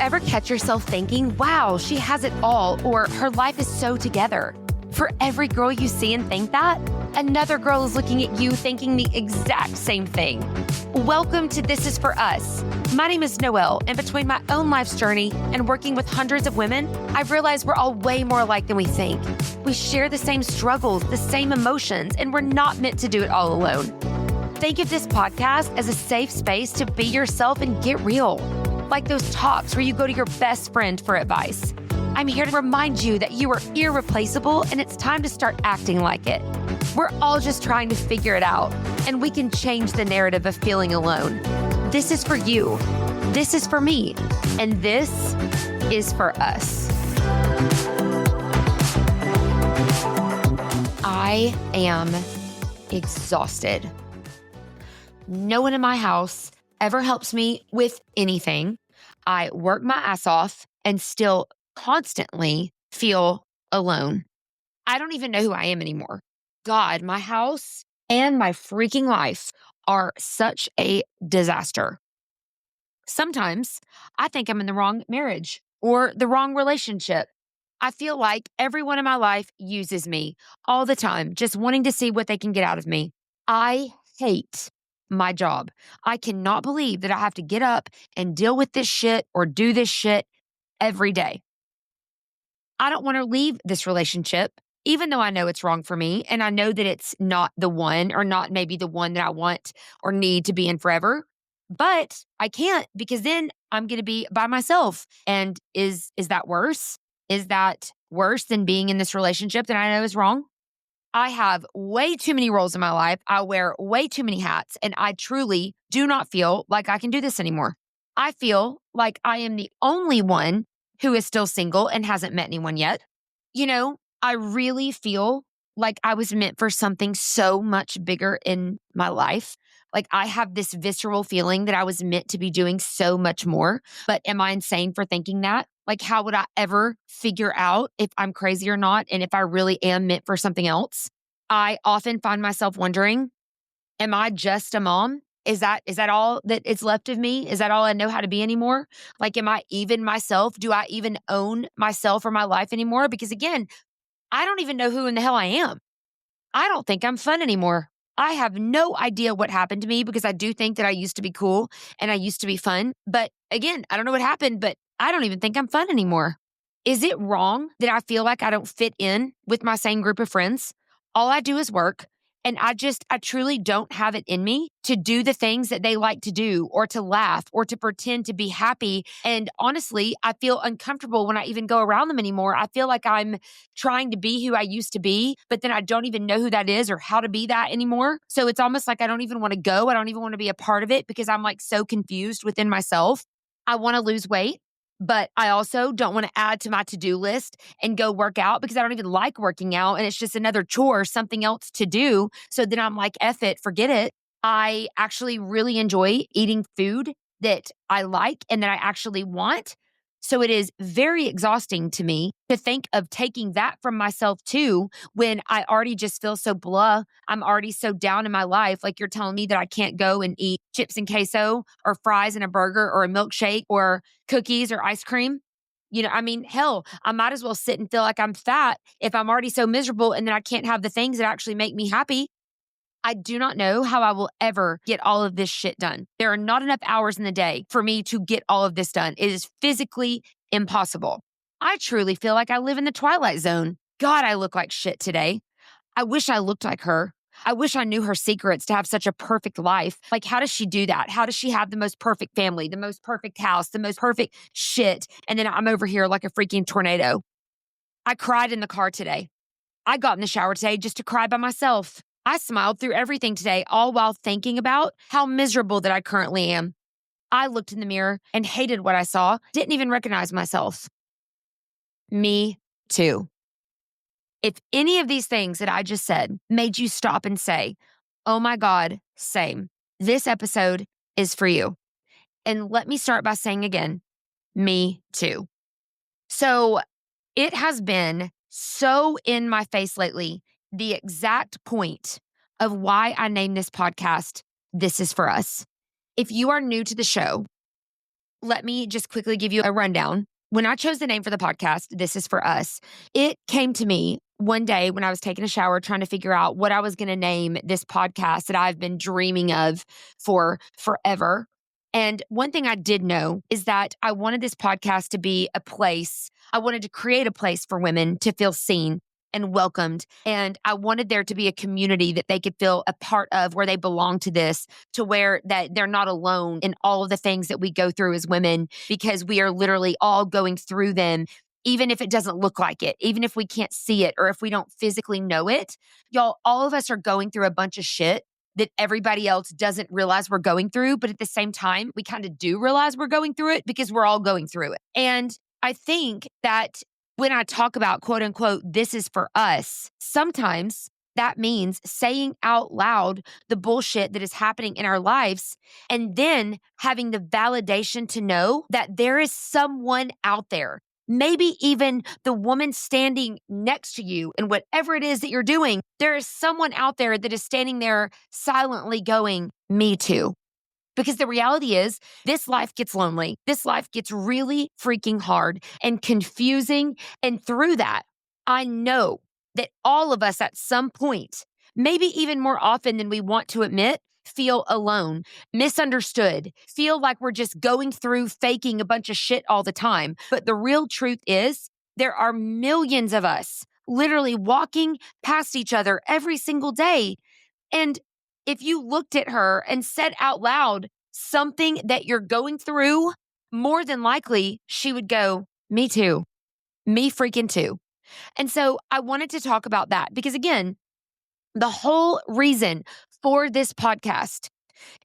ever catch yourself thinking, wow, she has it all, or her life is so together? For every girl you see and think that, another girl is looking at you thinking the exact same thing. Welcome to This Is For Us. My name is Noelle, and between my own life's journey and working with hundreds of women, I've realized we're all way more alike than we think. We share the same struggles, the same emotions, and we're not meant to do it all alone. Think of this podcast as a safe space to be yourself and get real. Like those talks where you go to your best friend for advice. I'm here to remind you that you are irreplaceable and it's time to start acting like it. We're all just trying to figure it out, and we can change the narrative of feeling alone. This is for you. This is for me. And this is for us. I am exhausted. No one in my house ever helps me with anything. I work my ass off and still constantly feel alone. I don't even know who I am anymore. God, my house and my freaking life are such a disaster. Sometimes I think I'm in the wrong marriage or the wrong relationship. I feel like everyone in my life uses me all the time, just wanting to see what they can get out of me. I hate my job. I cannot believe that I have to get up and deal with this shit or do this shit every day. I don't want to leave this relationship, even though I know it's wrong for me and I know that it's not the one or not maybe the one that I want or need to be in forever. But I can't, because then I'm going to be by myself. And is that worse? Is that worse than being in this relationship that I know is wrong? I have way too many roles in my life. I wear way too many hats, and I truly do not feel like I can do this anymore. I feel like I am the only one who is still single and hasn't met anyone yet. You know, I really feel like I was meant for something so much bigger in my life. Like I have this visceral feeling that I was meant to be doing so much more. But am I insane for thinking that? Like, how would I ever figure out if I'm crazy or not? And if I really am meant for something else? I often find myself wondering, am I just a mom? Is that all that is left of me? Is that all I know how to be anymore? Like, am I even myself? Do I even own myself or my life anymore? Because again, I don't even know who in the hell I am. I don't think I'm fun anymore. I have no idea what happened to me, because I do think that I used to be cool and I used to be fun. But again, I don't know what happened, but I don't even think I'm fun anymore. Is it wrong that I feel like I don't fit in with my same group of friends? All I do is work. And I truly don't have it in me to do the things that they like to do, or to laugh, or to pretend to be happy. And honestly, I feel uncomfortable when I even go around them anymore. I feel like I'm trying to be who I used to be, but then I don't even know who that is or how to be that anymore. So it's almost like I don't even want to go. I don't even want to be a part of it, because I'm like so confused within myself. I want to lose weight, but I also don't want to add to my to-do list and go work out, because I don't even like working out and it's just another chore, something else to do. So then I'm like, F it, forget it. I actually really enjoy eating food that I like and that I actually want. So it is very exhausting to me to think of taking that from myself too, when I already just feel so blah. I'm already so down in my life. Like, you're telling me that I can't go and eat chips and queso or fries and a burger or a milkshake or cookies or ice cream. You know, I mean, hell, I might as well sit and feel like I'm fat if I'm already so miserable and then I can't have the things that actually make me happy. I do not know how I will ever get all of this shit done. There are not enough hours in the day for me to get all of this done. It is physically impossible. I truly feel like I live in the Twilight Zone. God, I look like shit today. I wish I looked like her. I wish I knew her secrets to have such a perfect life. Like, how does she do that? How does she have the most perfect family, the most perfect house, the most perfect shit? And then I'm over here like a freaking tornado. I cried in the car today. I got in the shower today just to cry by myself. I smiled through everything today, all while thinking about how miserable that I currently am. I looked in the mirror and hated what I saw, didn't even recognize myself. Me too. If any of these things that I just said made you stop and say, oh my God, same, this episode is for you. And let me start by saying again, me too. So it has been so in my face lately, the exact point of why I named this podcast, This Is For Us. If you are new to the show, let me just quickly give you a rundown. When I chose the name for the podcast, This Is For Us, it came to me one day when I was taking a shower trying to figure out what I was going to name this podcast that I've been dreaming of for forever. And one thing I did know is that I wanted this podcast to be a place, I wanted to create a place for women to feel seen and welcomed. And I wanted there to be a community that they could feel a part of where they belong to this, to where that they're not alone in all of the things that we go through as women, because we are literally all going through them. Even if it doesn't look like it, even if we can't see it, or if we don't physically know it, y'all, all of us are going through a bunch of shit that everybody else doesn't realize we're going through. But at the same time, we kind of do realize we're going through it because we're all going through it. And I think that when I talk about quote unquote, this is for us, sometimes that means saying out loud the bullshit that is happening in our lives, and then having the validation to know that there is someone out there, maybe even the woman standing next to you, and whatever it is that you're doing, there is someone out there that is standing there silently going, me too. Because the reality is, this life gets lonely. This life gets really freaking hard and confusing. And through that, I know that all of us at some point, maybe even more often than we want to admit, feel alone, misunderstood, feel like we're just going through faking a bunch of shit all the time. But the real truth is, there are millions of us literally walking past each other every single day. And if you looked at her and said out loud something that you're going through, more than likely she would go, me too, me freaking too. And so I wanted to talk about that because, again, the whole reason for this podcast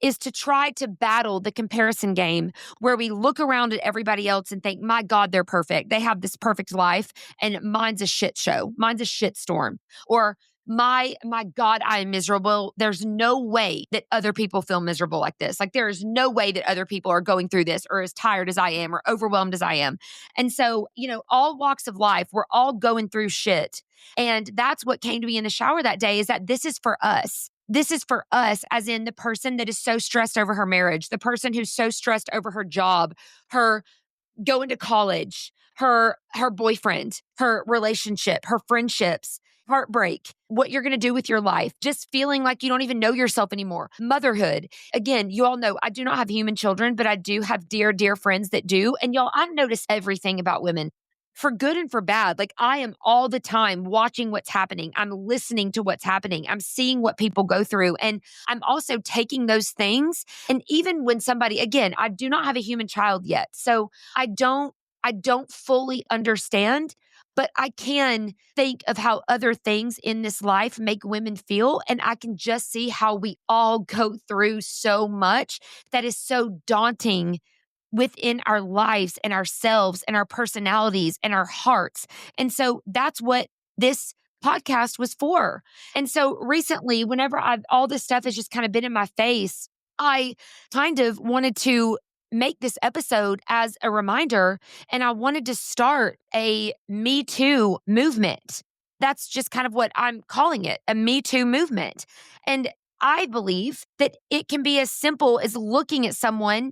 is to try to battle the comparison game where we look around at everybody else and think, my God, they're perfect. They have this perfect life and mine's a shit show. Mine's a shit storm. Or my God, I am miserable. There's no way that other people feel miserable like this. Like there is no way that other people are going through this or as tired as I am or overwhelmed as I am. And so, all walks of life, we're all going through shit. And that's what came to me in the shower that day, is that this is for us. This is for us, as in the person that is so stressed over her marriage, the person who's so stressed over her job, her going to college, her boyfriend, her relationship, her friendships, heartbreak, what you're going to do with your life, just feeling like you don't even know yourself anymore, motherhood. Again, you all know I do not have human children, but I do have dear, dear friends that do. And y'all, I notice everything about women, for good and for bad. Like I am all the time watching what's happening. I'm listening to what's happening. I'm seeing what people go through. And I'm also taking those things. And even when somebody, again, I do not have a human child yet. So I don't fully understand, but I can think of how other things in this life make women feel. And I can just see how we all go through so much that is so daunting within our lives and ourselves and our personalities and our hearts. And so that's what this podcast was for. And so recently, whenever all this stuff has just kind of been in my face, I kind of wanted to make this episode as a reminder, and I wanted to start a Me Too movement. That's just kind of what I'm calling it, a Me Too movement. And I believe that it can be as simple as looking at someone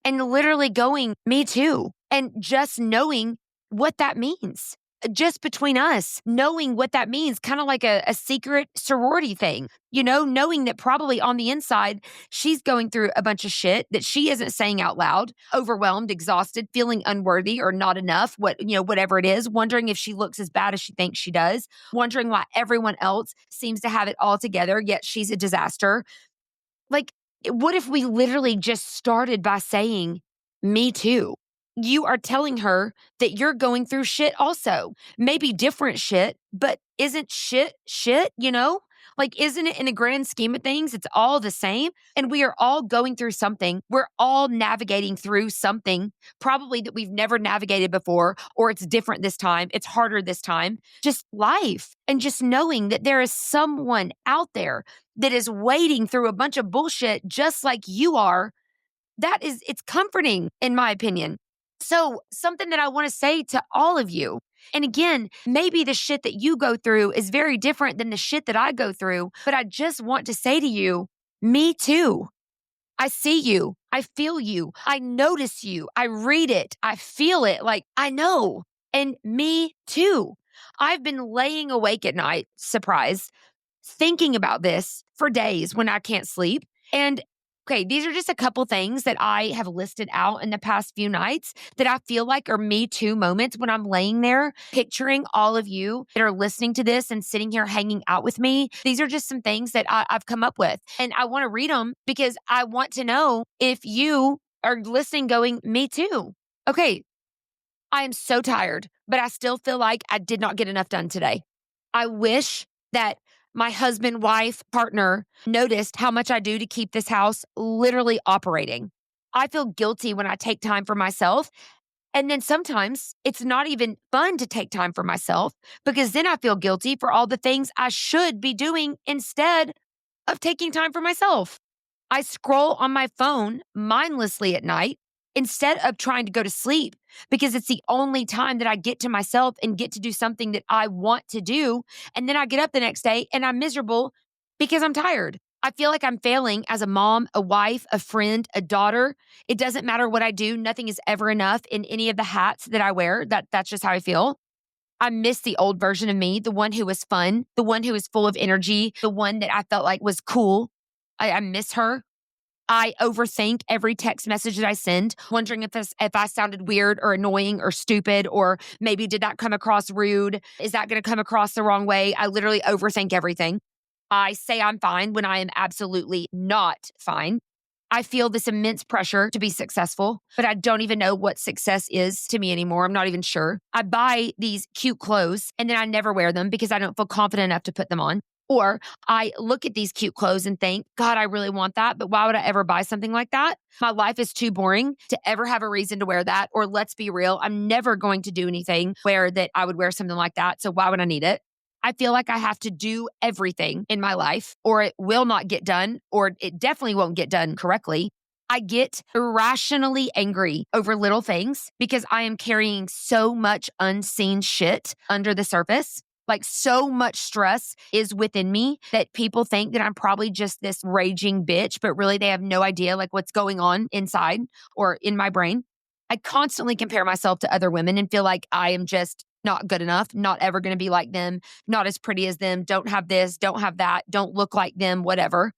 and literally going, me too. And just knowing what that means, just between us, knowing what that means, kind of like a secret sorority thing, knowing that probably on the inside, she's going through a bunch of shit that she isn't saying out loud, overwhelmed, exhausted, feeling unworthy or not enough, whatever it is, wondering if she looks as bad as she thinks she does, wondering why everyone else seems to have it all together, yet she's a disaster. Like, what if we literally just started by saying, me too? You are telling her that you're going through shit also. Maybe different shit, but isn't shit shit? Like, isn't it in the grand scheme of things? It's all the same. And we are all going through something. We're all navigating through something probably that we've never navigated before, or it's different this time. It's harder this time. Just life. And just knowing that there is someone out there that is wading through a bunch of bullshit just like you are, it's comforting, in my opinion. So something that I want to say to all of you, and again, maybe the shit that you go through is very different than the shit that I go through, but I just want to say to you, me too. I see you. I feel you. I notice you. I read it. I feel it. Like, I know. And me too. I've been laying awake at night, surprise, thinking about this for days when I can't sleep. And okay, these are just a couple things that I have listed out in the past few nights that I feel like are me too moments when I'm laying there picturing all of you that are listening to this and sitting here hanging out with me. These are just some things that I've come up with. And I want to read them because I want to know if you are listening, going, me too. Okay, I am so tired, but I still feel like I did not get enough done today. I wish that my husband, wife, partner noticed how much I do to keep this house literally operating. I feel guilty when I take time for myself. And then sometimes it's not even fun to take time for myself because then I feel guilty for all the things I should be doing instead of taking time for myself. I scroll on my phone mindlessly at night instead of trying to go to sleep because it's the only time that I get to myself and get to do something that I want to do. And then I get up the next day and I'm miserable because I'm tired. I feel like I'm failing as a mom, a wife, a friend, a daughter. It doesn't matter what I do. Nothing is ever enough in any of the hats that I wear. That's just how I feel. I miss the old version of me, the one who was fun, the one who was full of energy, the one that I felt like was cool. I miss her. I overthink every text message that I send, wondering if I sounded weird or annoying or stupid, or maybe did that come across rude? Is that going to come across the wrong way? I literally overthink everything. I say I'm fine when I am absolutely not fine. I feel this immense pressure to be successful, but I don't even know what success is to me anymore. I'm not even sure. I buy these cute clothes and then I never wear them because I don't feel confident enough to put them on. Or I look at these cute clothes and think, God, I really want that, but why would I ever buy something like that? My life is too boring to ever have a reason to wear that. Or let's be real, I'm never going to do anything where that I would wear something like that. So why would I need it? I feel like I have to do everything in my life or it will not get done or it definitely won't get done correctly. I get irrationally angry over little things because I am carrying so much unseen shit under the surface. Like so much stress is within me that people think that I'm probably just this raging bitch, but really they have no idea like what's going on inside or in my brain. I constantly compare myself to other women and feel like I am just not good enough, not ever going to be like them, not as pretty as them, don't have this, don't have that, don't look like them, whatever.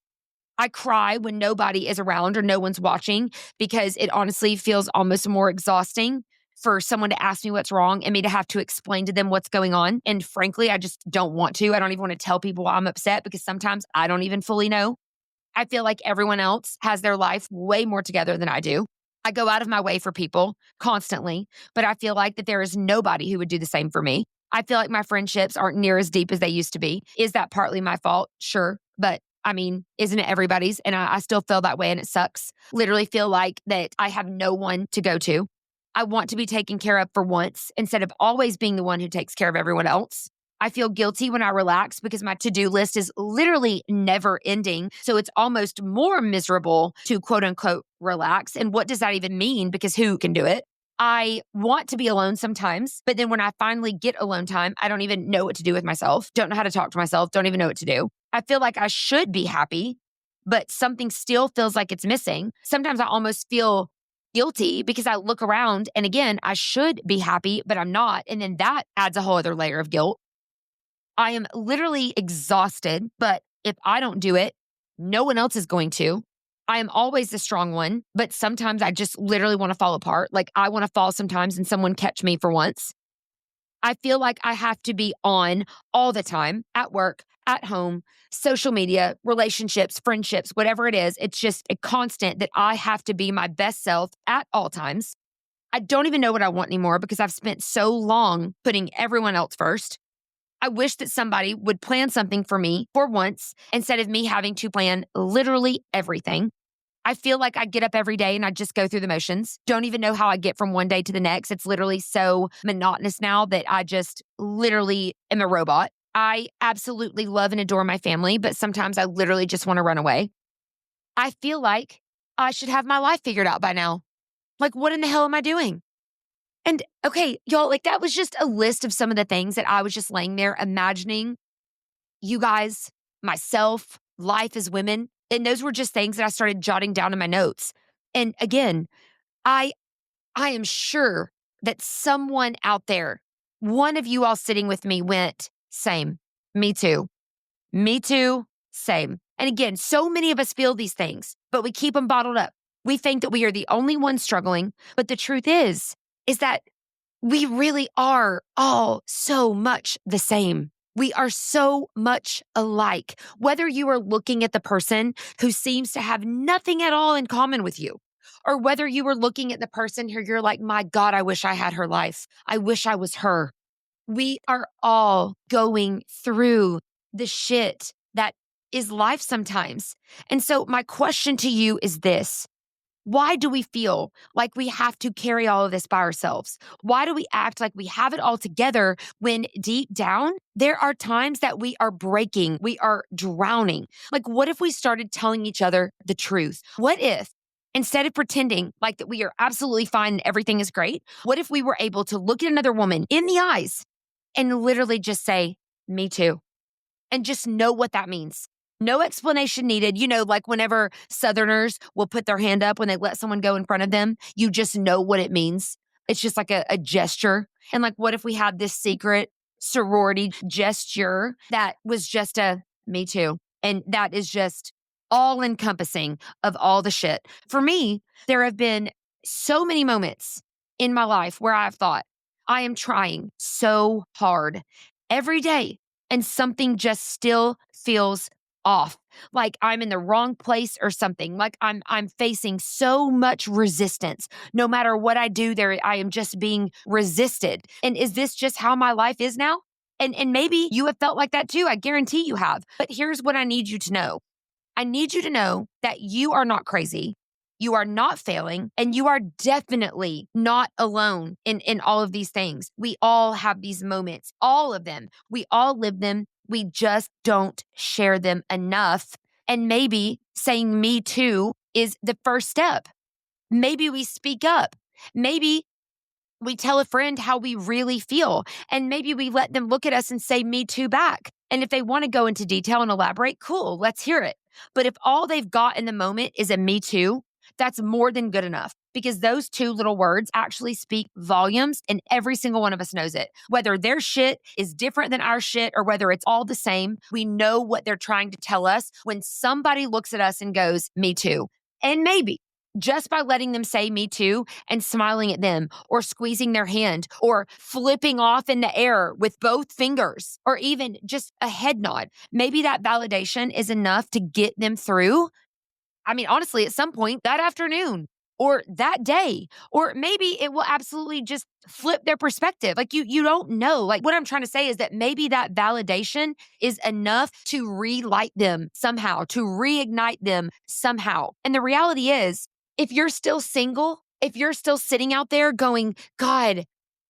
I cry when nobody is around or no one's watching because it honestly feels almost more exhausting for someone to ask me what's wrong and me to have to explain to them what's going on. And frankly, I just don't want to. I don't even want to tell people why I'm upset because sometimes I don't even fully know. I feel like everyone else has their life way more together than I do. I go out of my way for people constantly, but I feel like that there is nobody who would do the same for me. I feel like my friendships aren't near as deep as they used to be. Is that partly my fault? Sure. But I mean, isn't it everybody's? And I still feel that way and it sucks. Literally feel like that I have no one to go to. I want to be taken care of for once instead of always being the one who takes care of everyone else. I feel guilty when I relax because my to-do list is literally never ending. So it's almost more miserable to quote unquote relax. And what does that even mean? Because who can do it? I want to be alone sometimes, but then when I finally get alone time, I don't even know what to do with myself, don't know how to talk to myself, don't even know what to do. I feel like I should be happy, but something still feels like it's missing. Sometimes I almost feel guilty because I look around and again, I should be happy, but I'm not. And then that adds a whole other layer of guilt. I am literally exhausted, but if I don't do it, no one else is going to. I am always the strong one, but sometimes I just literally want to fall apart. Like I want to fall sometimes and someone catch me for once. I feel like I have to be on all the time at work, at home, social media, relationships, friendships, whatever it is. It's just a constant that I have to be my best self at all times. I don't even know what I want anymore because I've spent so long putting everyone else first. I wish that somebody would plan something for me for once instead of me having to plan literally everything. I feel like I get up every day and I just go through the motions. Don't even know how I get from one day to the next. It's literally so monotonous now that I just literally am a robot. I absolutely love and adore my family, but sometimes I literally just want to run away. I feel like I should have my life figured out by now. Like, what in the hell am I doing? And okay, y'all, like that was just a list of some of the things that I was just laying there imagining you guys, myself, life as women. And those were just things that I started jotting down in my notes. And again, I I am sure that someone out there, one of you all sitting with me went, same, me too. Me too. Same. And again, so many of us feel these things, but we keep them bottled up. We think that we are the only ones struggling. But the truth is that we really are all so much the same. We are so much alike. Whether you are looking at the person who seems to have nothing at all in common with you, or whether you are looking at the person who you're like, my God, I wish I had her life. I wish I was her. We are all going through the shit that is life sometimes. And so, my question to you is this: why do we feel like we have to carry all of this by ourselves? Why do we act like we have it all together when deep down, there are times that we are breaking, we are drowning? Like, what if we started telling each other the truth? What if, instead of pretending like that we are absolutely fine and everything is great, what if we were able to look at another woman in the eyes and literally just say, me too, and just know what that means? No explanation needed. You know, like whenever Southerners will put their hand up when they let someone go in front of them, you just know what it means. It's just like a gesture. And like, what if we had this secret sorority gesture that was just a me too? And that is just all encompassing of all the shit. For me, there have been so many moments in my life where I've thought, I am trying so hard every day, and something just still feels off. Like I'm in the wrong place or something. Like I'm facing so much resistance. No matter what I do there, I am just being resisted. And is this just how my life is now? And maybe you have felt like that too. I guarantee you have. But here's what I need you to know. I need you to know that you are not crazy. You are not failing, and you are definitely not alone in all of these things. We all have these moments, all of them. We all live them. We just don't share them enough. And maybe saying me too is the first step. Maybe we speak up. Maybe we tell a friend how we really feel, and maybe we let them look at us and say, me too back. And if they want to go into detail and elaborate, cool, let's hear it. But if all they've got in the moment is a me too, that's more than good enough, because those two little words actually speak volumes, and every single one of us knows it. Whether their shit is different than our shit or whether it's all the same, we know what they're trying to tell us when somebody looks at us and goes, me too. And maybe just by letting them say me too and smiling at them or squeezing their hand or flipping off in the air with both fingers or even just a head nod, maybe that validation is enough to get them through. I mean, honestly, at some point that afternoon or that day, or maybe it will absolutely just flip their perspective. Like you don't know. Like what I'm trying to say is that maybe that validation is enough to relight them somehow, to reignite them somehow. And the reality is, if you're still single, if you're still sitting out there going, God,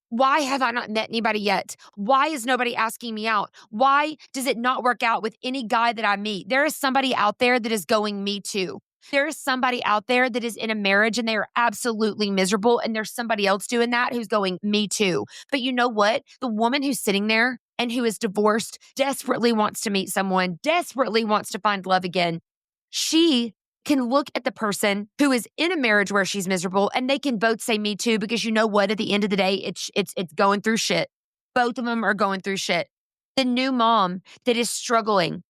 why have I not met anybody yet? Why is nobody asking me out? Why does it not work out with any guy that I meet? There is somebody out there that is going, me too. There is somebody out there that is in a marriage and they are absolutely miserable. And there's somebody else doing that who's going, me too. But you know what? The woman who's sitting there and who is divorced desperately wants to meet someone, desperately wants to find love again. She can look at the person who is in a marriage where she's miserable and they can both say me too, because you know what? At the end of the day, it's going through shit. Both of them are going through shit. The new mom that is struggling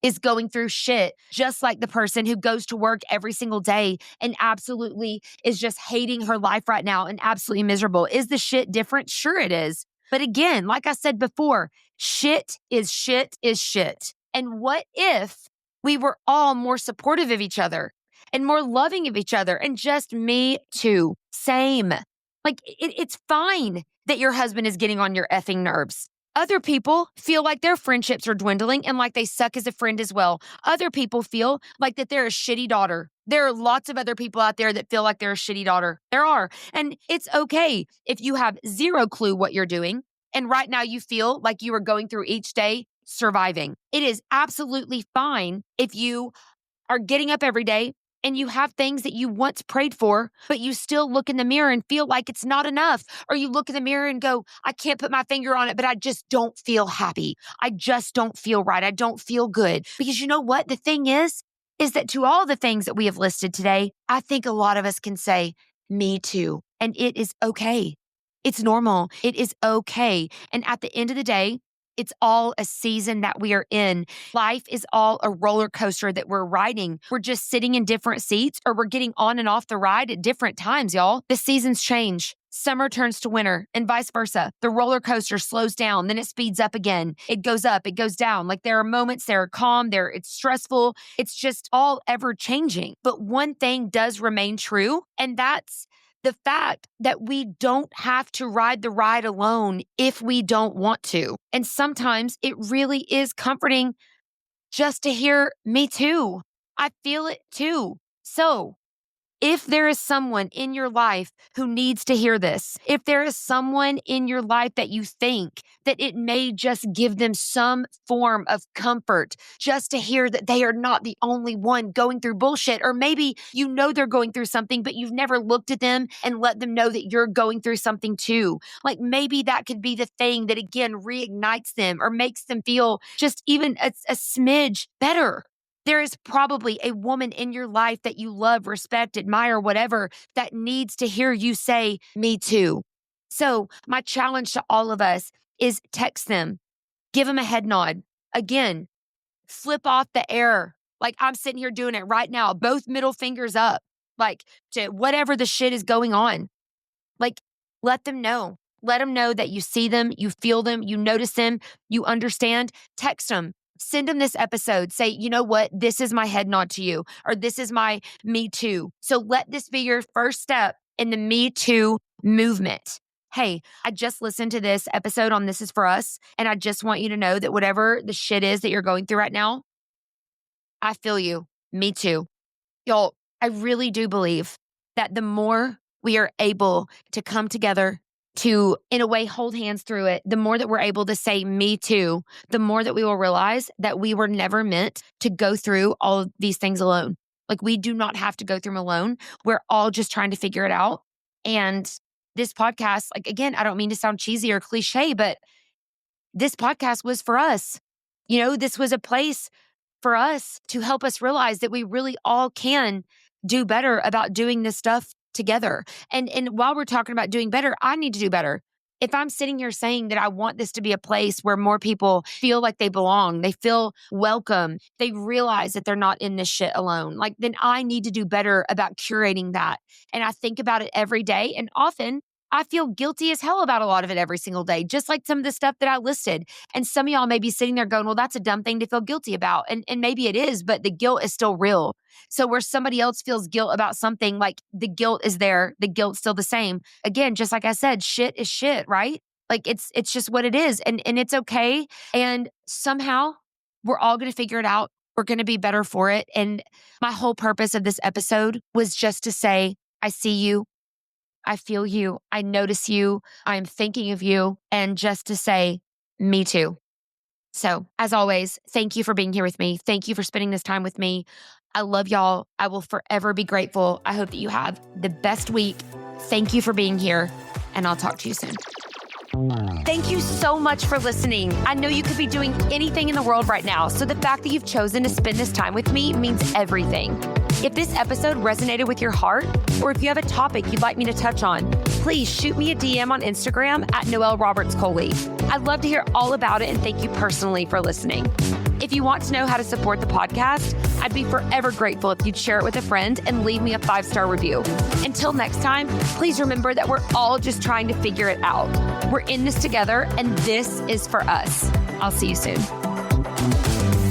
is going through shit, just like the person who goes to work every single day and absolutely is just hating her life right now and absolutely miserable. Is the shit different? Sure it is. But again, like I said before, shit is shit is shit. And what if we were all more supportive of each other and more loving of each other and just me too? Same. Like it's fine that your husband is getting on your effing nerves. Other people feel like their friendships are dwindling and like they suck as a friend as well. Other people feel like that they're a shitty daughter. There are lots of other people out there that feel like they're a shitty daughter. There are. And it's okay if you have zero clue what you're doing. And right now you feel like you are going through each day surviving. It is absolutely fine if you are getting up every day and you have things that you once prayed for, but you still look in the mirror and feel like it's not enough. Or you look in the mirror and go, I can't put my finger on it, but I just don't feel happy. I just don't feel right. I don't feel good. Because you know what? The thing is, is that to all the things that we have listed today, I think a lot of us can say, me too. And it is okay. It's normal. It is okay. And at the end of the day, it's all a season that we are in. Life is all a roller coaster that we're riding. We're just sitting in different seats or we're getting on and off the ride at different times, y'all. The seasons change. Summer turns to winter and vice versa. The roller coaster slows down, then it speeds up again. It goes up, it goes down. Like there are moments that are calm, it's stressful. It's just all ever changing. But one thing does remain true, and that's the fact that we don't have to ride the ride alone if we don't want to. And sometimes it really is comforting just to hear, me too. I feel it too. So if there is someone in your life who needs to hear this, if there is someone in your life that you think that it may just give them some form of comfort just to hear that they are not the only one going through bullshit, or maybe you know they're going through something, but you've never looked at them and let them know that you're going through something too. Like maybe that could be the thing that again reignites them or makes them feel just even a smidge better. There is probably a woman in your life that you love, respect, admire, whatever, that needs to hear you say, me too. So my challenge to all of us is text them, give them a head nod. Again, flip off the air. Like I'm sitting here doing it right now, both middle fingers up, like to whatever the shit is going on. Like let them know. Let them know that you see them, you feel them, you notice them, you understand. Text them. Send them this episode. Say, you know what? This is my head nod to you, or this is my me too. So let this be your first step in the me too movement. Hey, I just listened to this episode on This Is For Us, and I just want you to know that whatever the shit is that you're going through right now, I feel you. Me too. Y'all, I really do believe that the more we are able to come together to, in a way, hold hands through it, the more that we're able to say me too, the more that we will realize that we were never meant to go through all of these things alone. Like we do not have to go through them alone. We're all just trying to figure it out. And this podcast, like, again, I don't mean to sound cheesy or cliche, but this podcast was for us. You know, this was a place for us to help us realize that we really all can do better about doing this stuff together. And while we're talking about doing better, I need to do better. If I'm sitting here saying that I want this to be a place where more people feel like they belong, they feel welcome, they realize that they're not in this shit alone, like then I need to do better about curating that. And I think about it every day. And often I feel guilty as hell about a lot of it every single day, just like some of the stuff that I listed. And some of y'all may be sitting there going, well, that's a dumb thing to feel guilty about. And maybe it is, but the guilt is still real. So where somebody else feels guilt about something, like the guilt is there, the guilt's still the same. Again, just like I said, shit is shit, right? Like it's just what it is. And it's okay. And somehow we're all going to figure it out. We're going to be better for it. And my whole purpose of this episode was just to say, I see you. I feel you. I notice you. I'm thinking of you. And just to say, me too. So as always, thank you for being here with me. Thank you for spending this time with me. I love y'all. I will forever be grateful. I hope that you have the best week. Thank you for being here, and I'll talk to you soon. Thank you so much for listening. I know you could be doing anything in the world right now, so the fact that you've chosen to spend this time with me means everything. If this episode resonated with your heart, or if you have a topic you'd like me to touch on, please shoot me a DM on Instagram at Noelle Roberts Coley. I'd love to hear all about it, and thank you personally for listening. If you want to know how to support the podcast, I'd be forever grateful if you'd share it with a friend and leave me a 5-star review. Until next time, please remember that we're all just trying to figure it out. We're in this together, and this is for us. I'll see you soon.